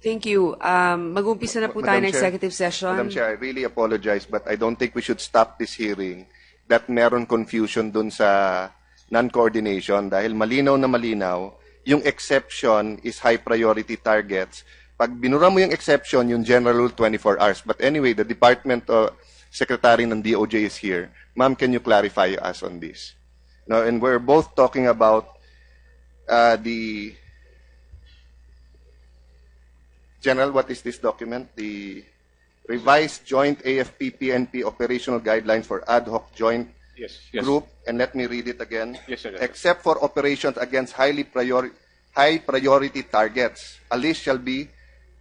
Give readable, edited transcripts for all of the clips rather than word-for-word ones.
Thank you. Mag-umpisa na po tayo ng executive session. Madam Chair, I really apologize, but I don't think we should stop this hearing that meron confusion dun sa non-coordination dahil malinaw na malinaw, yung exception is high priority targets. Pag binura mo yung exception, yung general rule 24 hours. But anyway, the Department Secretary ng DOJ is here. Ma'am, can you clarify us on this? No, and we're both talking about the General, what is this document? The revised joint AFP-PNP operational guidelines for ad hoc joint group. And let me read it again. Yes, sir. Except for operations against high priority targets, a list shall be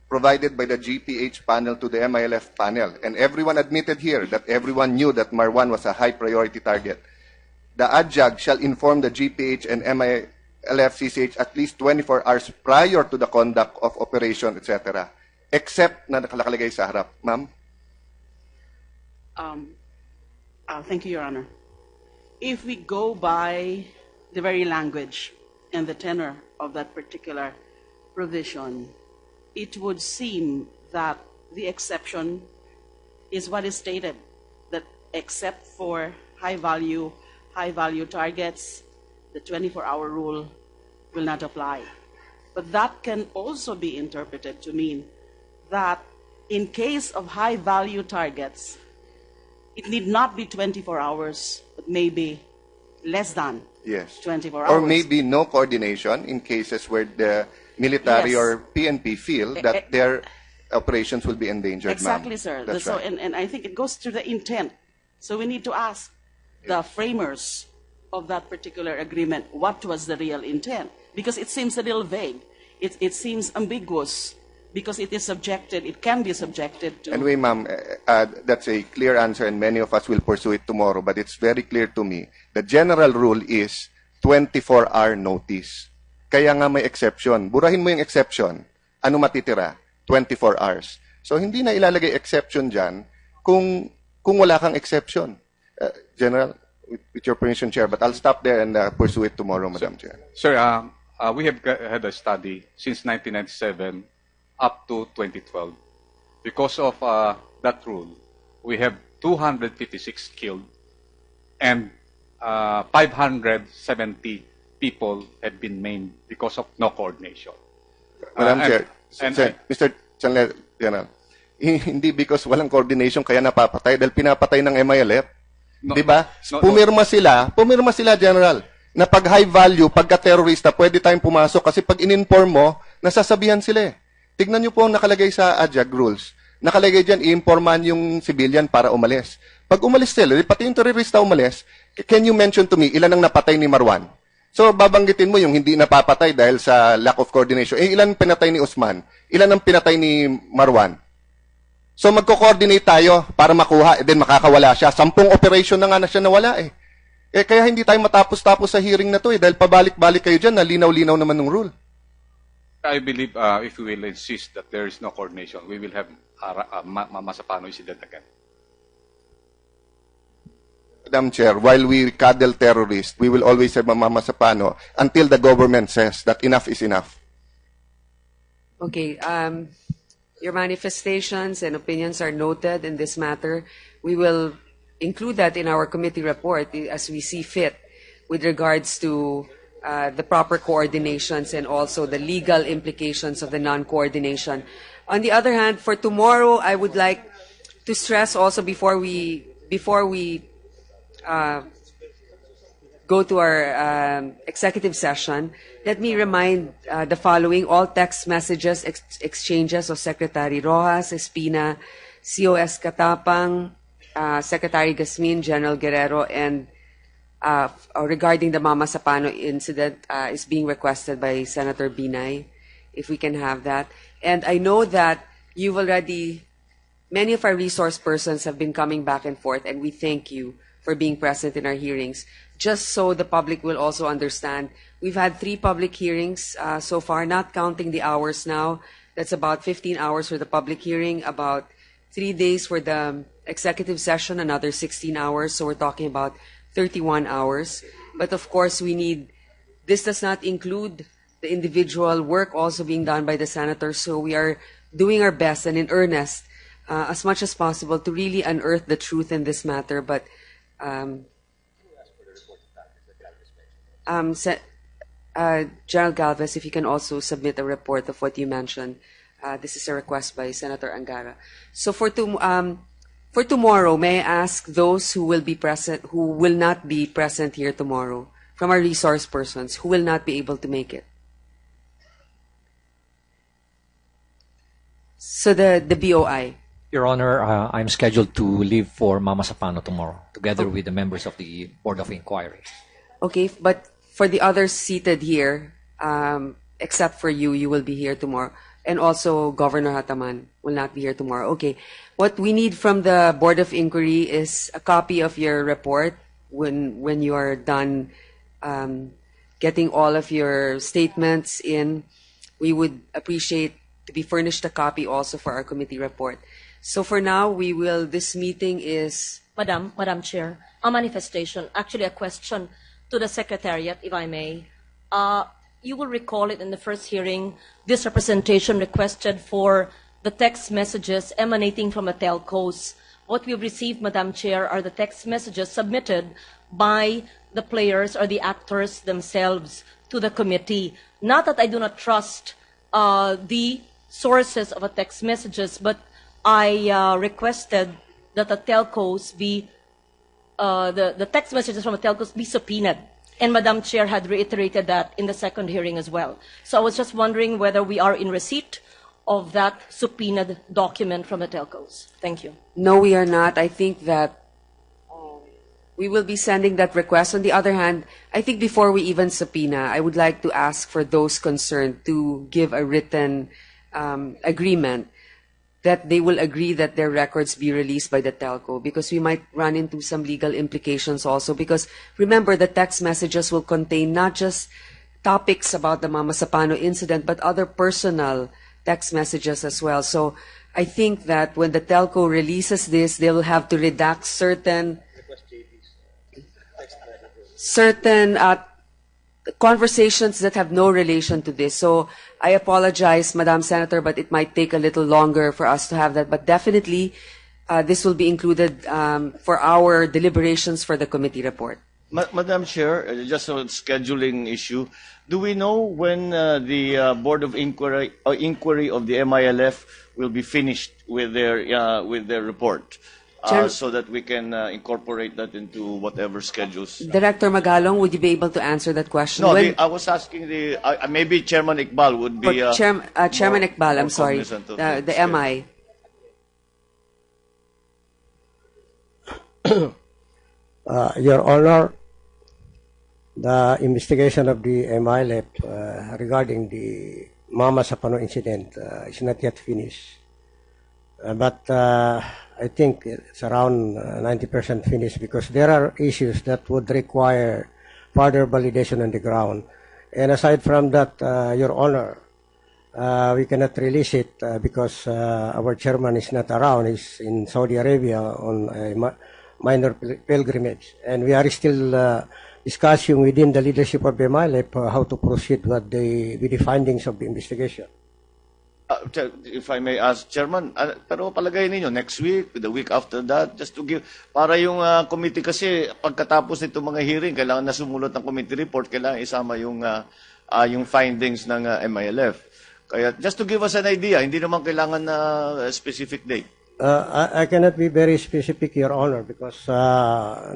provided by the GPH panel to the MILF panel. And everyone admitted here that everyone knew that Marwan was a high priority target. The adjunct shall inform the GPH and MILF-CCH at least 24 hours prior to the conduct of operation, etc. Except na nakalagay sa harap. Ma'am? Thank you, Your Honor. If we go by the very language and the tenor of that particular provision, it would seem that the exception is what is stated, that except for high-value targets, the 24-hour rule will not apply. But that can also be interpreted to mean that in case of high-value targets, it need not be 24 hours, but maybe less than 24 hours. Or maybe no coordination in cases where the military or PNP feel that their operations will be endangered. Exactly, sir. That's right. And I think it goes to the intent. So we need to ask the framers of that particular agreement, what was the real intent? Because it seems a little vague. It seems ambiguous because it is subjected, it can be subjected to... Anyway, ma'am, that's a clear answer and many of us will pursue it tomorrow, but it's very clear to me. The general rule is 24-hour notice. Kaya nga may exception. Burahin mo yung exception. Ano matitira? 24 hours. So hindi na ilalagay exception dyan kung wala kang exception. General, with your permission, Chair, but I'll stop there and pursue it tomorrow, Madam Chair. Sir, we have had a study since 1997 up to 2012. Because of that rule, we have 256 killed and 570 people have been maimed because of no coordination. Madam Chair, Mr. Chanler, General, hindi because walang coordination kaya napapatay dahil pinapatay ng MILF. Diba? Pumirma sila, General, na pag high value, pagka-terrorista, pwede tayong pumasok kasi pag in-inform mo, nasasabihan sila eh. Tignan nyo po ang nakalagay sa AJAG rules. Nakalagay dyan, i-informan yung civilian para umalis. Pag umalis sila, pati yung terrorista umalis, can you mention to me ilan ang napatay ni Marwan? So, babanggitin mo yung hindi napapatay dahil sa lack of coordination. Ilan pinatay ni Usman? Ilan ang pinatay ni Marwan? So, magko-coordinate tayo para makuha, then makakawala siya. 10 operation na nga na siya nawala eh. Kaya hindi tayo matapos-tapos sa hearing na to eh, dahil pabalik-balik kayo dyan na linaw-linaw naman ng rule. I believe if we will insist that there is no coordination, we will have Mamasapano incident again. Madam Chair, while we cuddle terrorists, we will always have Mamasapano until the government says that enough is enough. Okay, your manifestations and opinions are noted in this matter. We will include that in our committee report as we see fit with regards to the proper coordinations and also the legal implications of the non-coordination. On the other hand, for tomorrow, I would like to stress also before we go to our executive session, let me remind the following. All text messages, exchanges of Secretary Rojas, Espina, COS Katapang, Secretary Gasmin, General Guerrero, and regarding the Mamasapano incident is being requested by Senator BINAY, if we can have that. And I know that you've already, many of our resource persons have been coming back and forth, and we thank you for being present in our hearings. Just so the public will also understand, we've had 3 public hearings so far, not counting the hours now. That's about 15 hours for the public hearing, about 3 days for the executive session, another 16 hours. So we're talking about 31 hours. But of course, this does not include the the individual work also being done by the senators. So we are doing our best and in earnest, as much as possible, to really unearth the truth in this matter. But General Galvez, if you can also submit a report of what you mentioned. This is a request by Senator Angara. So for tomorrow, may I ask those who will be present, who will not be present here tomorrow, from our resource persons, who will not be able to make it? So the BOI. Your Honor, I'm scheduled to leave for Mamasapano tomorrow, together with the members of the Board of Inquiry. Okay, but for the others seated here, except for you, you will be here tomorrow. And also Governor Hataman will not be here tomorrow. Okay. What we need from the Board of Inquiry is a copy of your report when you are done getting all of your statements in. We would appreciate to be furnished a copy also for our committee report. So for now, this meeting is... Madam Chair, a manifestation, actually a question to the Secretariat, if I may. You will recall it in the first hearing, this representation requested for the text messages emanating from the telcos. What we've received, Madam Chair, are the text messages submitted by the players or the actors themselves to the committee. Not that I do not trust the sources of the text messages, but I requested that the telcos be, the text messages from the telcos be subpoenaed. And Madam Chair had reiterated that in the second hearing as well. So I was just wondering whether we are in receipt of that subpoenaed document from the telcos. Thank you. No, we are not. I think that we will be sending that request. On the other hand, I think before we even subpoena, I would like to ask for those concerned to give a written agreement that they will agree that their records be released by the telco, because we might run into some legal implications also. Because remember, the text messages will contain not just topics about the Mamasapano incident, but other personal text messages as well. So I think that when the telco releases this, they will have to redact certain conversations that have no relation to this. So I apologize, Madam Senator, but it might take a little longer for us to have that. But definitely, this will be included for our deliberations for the committee report. Madam Chair, just a scheduling issue. Do we know when the Board of Inquiry of the MILF will be finished with their report? So that we can incorporate that into whatever schedules. Director Magalong, would you be able to answer that question? No, I was asking maybe Chairman Iqbal would be... Chairman Iqbal, I'm sorry, the MI. Your Honor, the investigation of the MILF regarding the Mamasapano incident is not yet finished. But I think it's around 90% finished, because there are issues that would require further validation on the ground. And aside from that, Your Honor, we cannot release it because our chairman is not around. He's in Saudi Arabia on a minor pilgrimage. And we are still discussing within the leadership of the MILF how to proceed with the findings of the investigation. If I may ask, Chairman, pero palagay ninyo, next week, the week after that, just to give, para yung committee kasi, pagkatapos nito mga hearing, kailangan na sumulot ng committee report, kailangan isama yung findings ng MILF. Kaya, just to give us an idea, hindi naman kailangan na specific date. I cannot be very specific, Your Honor, because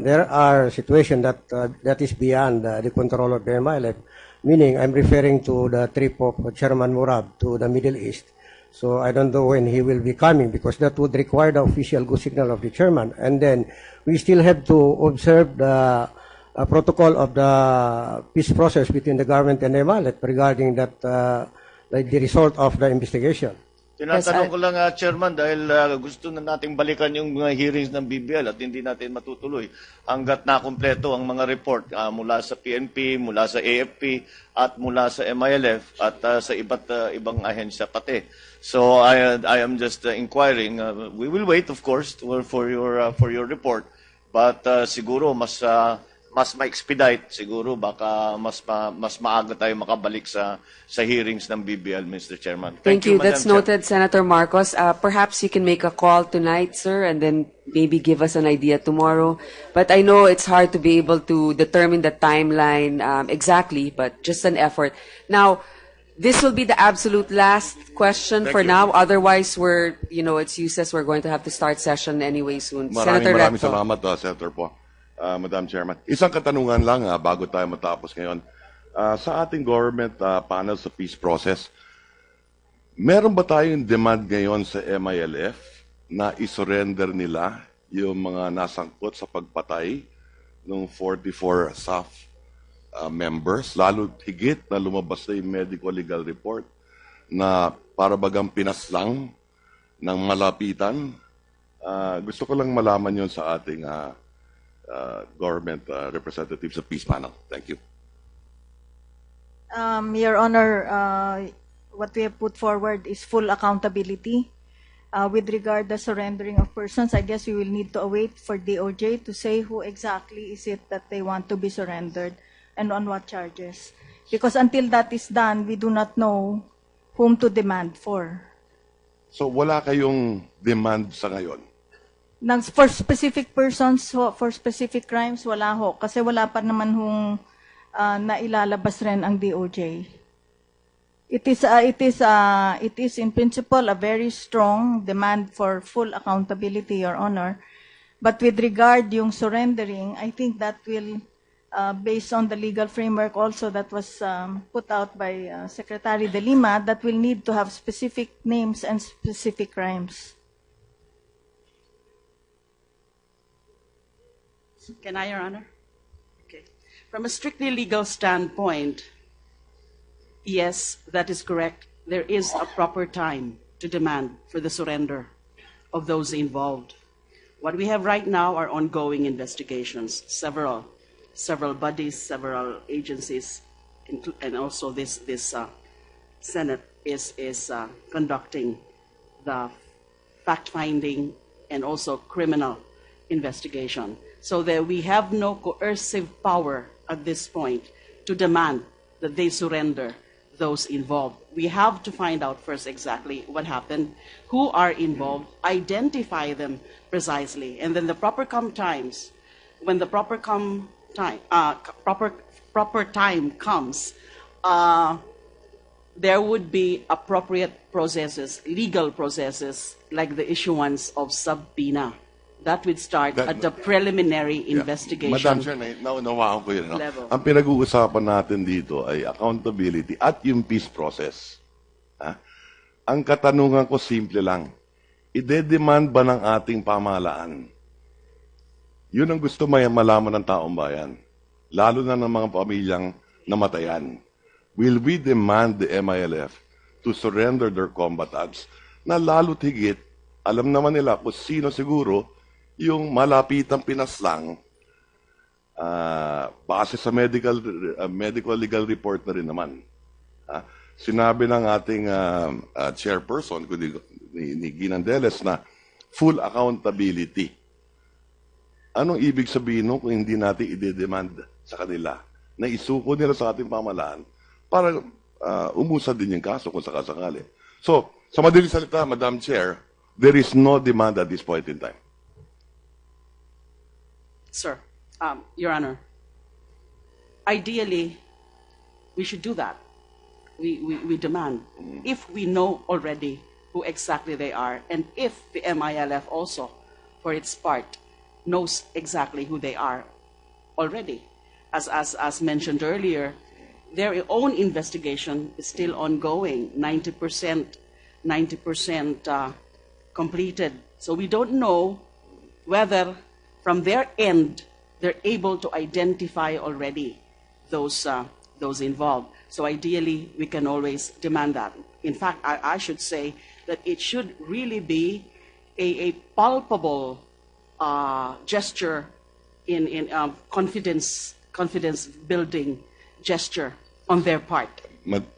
there are situations that is beyond the control of the MILF. Meaning, I'm referring to the trip of Chairman Murab to the Middle East. So I don't know when he will be coming, because that would require the official go signal of the chairman. And then we still have to observe the protocol of the peace process between the government and the MILF regarding that, like the result of the investigation. Tinatanong ko lang, Chairman, dahil gusto na nating balikan yung mga hearings ng BBL at hindi natin matutuloy hanggat nakumpleto ang mga report mula sa PNP, mula sa AFP, at mula sa MILF at sa ibang ahensya pati. So I am just inquiring. We will wait, of course, for your report, but siguro mas mas ma-expedite siguro, baka mas maaga tayo makabalik sa hearings ng BBL, Mr. Chairman. Thank you. Madam That's Chair. noted, Senator Marcos. Perhaps you can make a call tonight, sir, and then maybe give us an idea tomorrow. But I know it's hard to be able to determine the timeline exactly, but just an effort. Now, this will be the absolute last question for now. Otherwise, it's useless. We're going to have to start session anyway soon. Senator Maraming Recto. salamat, Senator po. Madam Chairman. Isang katanungan lang bago tayo matapos ngayon. Sa ating government panel sa peace process, meron ba tayong demand ngayon sa MILF na isurrender nila yung mga nasangkot sa pagpatay ng 44 SAF members, lalo higit na lumabas na yung medical legal report na para bagang pinaslang ng malapitan? Gusto ko lang malaman yon sa ating government representatives sa peace panel. Thank you. Your Honor, what we have put forward is full accountability. With regard to surrendering of persons, I guess we will need to await for DOJ to say who exactly is it that they want to be surrendered and on what charges. Because until that is done, we do not know whom to demand for. So wala kayong demand sa ngayon? For specific persons, for specific crimes, wala ho. Kasi wala pa naman hong nailalabas rin ang DOJ. It is in principle a very strong demand for full accountability, Your Honor. But with regard yung surrendering, I think that will, based on the legal framework also that was put out by Secretary De Lima, that will need to have specific names and specific crimes. Can I, Your Honor? Okay. From a strictly legal standpoint, yes, that is correct. There is a proper time to demand for the surrender of those involved. What we have right now are ongoing investigations. Several bodies, several agencies, and also this Senate is conducting the fact-finding and also criminal investigation. So that we have no coercive power at this point to demand that they surrender those involved. We have to find out first exactly what happened, who are involved, identify them precisely, and then the proper times, when the proper time comes, there would be appropriate processes, legal processes, like the issuance of subpoena. That would start at the preliminary investigation. Madam Chair, naunawaan ko yun. No? Level. Ang pinag-uusapan natin dito ay accountability at yung peace process. Ang katanungan ko simple lang, ide-demand ba ng ating pamahalaan? Yun ang gusto malaman ng taong bayan, lalo na ng mga pamilyang namatayan. Will we demand the MILF to surrender their combatants na lalo't higit, alam naman nila kung sino siguro yung malapitang pinaslang base sa medical legal report na rin naman. Sinabi ng ating chairperson, ni Ginandeles, na full accountability. Anong ibig sabihin nung kung hindi natin i-demand sa kanila na isuko nila sa ating pamahalaan para umusad din yung kaso kung sakasakali? So, sa madaling salita, Madam Chair, there is no demand at this point in time. Sir, Your Honor, ideally, we should do that. We demand. If we know already who exactly they are, and if the MILF also, for its part, knows exactly who they are already. As mentioned earlier, their own investigation is still ongoing, 90% completed. So we don't know whether from their end they're able to identify already those involved. So ideally, we can always demand that. In fact, I should say that it should really be a palpable gesture in confidence building gesture on their part.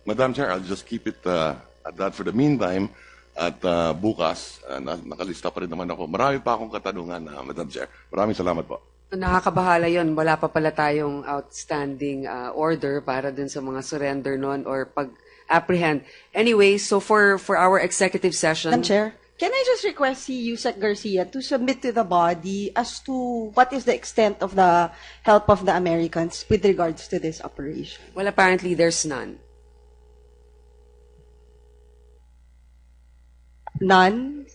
Madam Chair, I'll just keep it at that for the meantime. At bukas, nakalista pa rin naman ako. Marami pa akong katanungan, Madam Chair. Maraming salamat po. Nakakabahala yon. Wala pa pala tayong outstanding order para dun sa mga surrender nun or pag-apprehend. Anyway, so for our executive session... Madam Chair, can I just request si Yusek Garcia to submit to the body as to what is the extent of the help of the Americans with regards to this operation? Well, apparently there's none. None?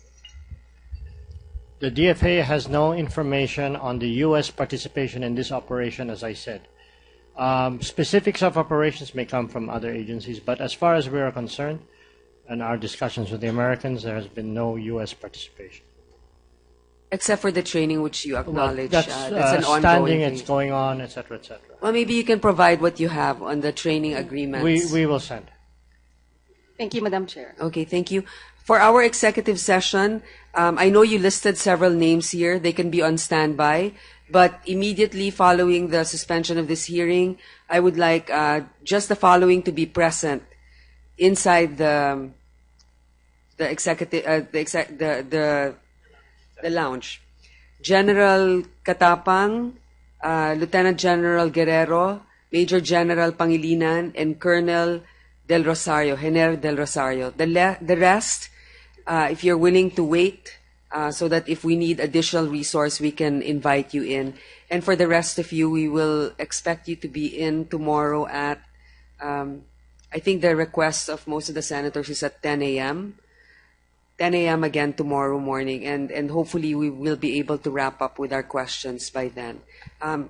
The DFA has no information on the U.S. participation in this operation, as I said. Specifics of operations may come from other agencies, but as far as we are concerned, and our discussions with the Americans, there has been no U.S. participation. Except for the training which you acknowledge. That's an ongoing standing, thing. it's going on, etc., etc. Well, maybe you can provide what you have on the training agreements. We will send. Thank you, Madam Chair. Okay, thank you. For our executive session, I know you listed several names here. They can be on standby. But immediately following the suspension of this hearing, I would like just the following to be present inside the lounge: General Katapang, Lieutenant General Guerrero, Major General Pangilinan, and Colonel Del Rosario, Jenner Del Rosario. The rest, if you're willing to wait, so that if we need additional resource, we can invite you in. And for the rest of you, we will expect you to be in tomorrow at, I think the request of most of the senators is at 10 a.m. 10 a.m. again tomorrow morning, and hopefully we will be able to wrap up with our questions by then.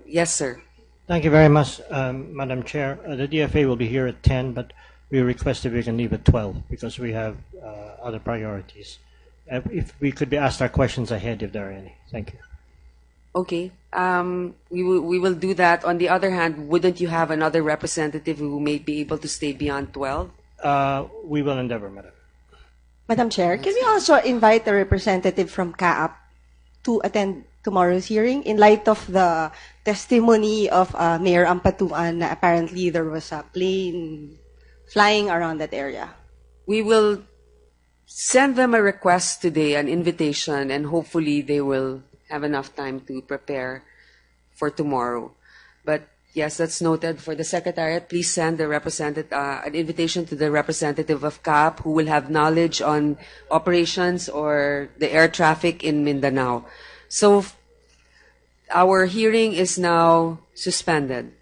Yes, sir. Thank you very much, Madam Chair. The DFA will be here at 10, but we request if we can leave at 12 because we have other priorities. If we could be asked our questions ahead, if there are any. Thank you. Okay. We will do that. On the other hand, wouldn't you have another representative who may be able to stay beyond 12? We will endeavor, Madam. Madam Chair, can we also invite a representative from CAAP to attend tomorrow's hearing in light of the testimony of Mayor Ampatuan na apparently there was a plane flying around that area? We will send them a request today, an invitation, and hopefully they will have enough time to prepare for tomorrow. But yes, that's noted. For the Secretariat, please send an invitation to the representative of CAAP who will have knowledge on operations or the air traffic in Mindanao. So our hearing is now suspended.